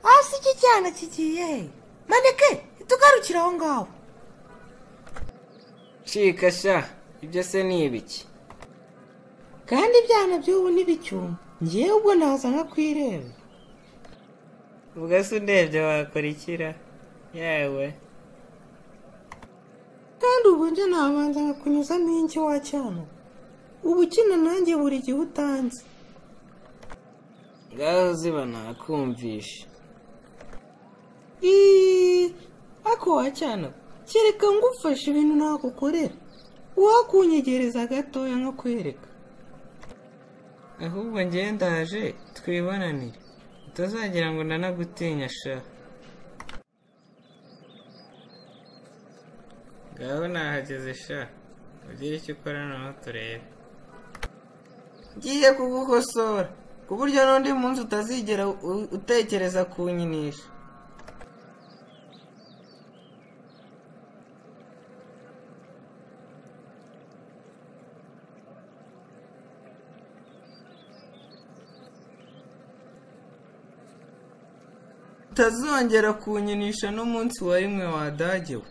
hasi iki cyana kigiye maneke tugarukira aho ngaho. Cika sha, ibyo se ni ibiki? Kandi ibyana by'ubu n'ibicyuma ngiye ubwo naza nkakwireba. Ubwo se undebye wakora ikira yewe? Kandi ubu nje nabanza nkakunyuzamo inki wa cyana, ubu ukina nanjye buri gihe utanzi. Ngaho ziba nakumvisha. Ako wa cyana, kereka ngufashe ibintu nakukorera, wakunyegereza gatoya nkakwereka. Ahubwo njye ndaje twibonanire, utazagira ngo ndanagutinya sha. Ngaho nahageze sha, ugire icyo ukora naho turebe. Ngiye kugukosora ku buryo n'undi munsi utazigera utekereza kunyinisha. Utazongera kunyinisha n'umunsi wa rimwe wadagewe.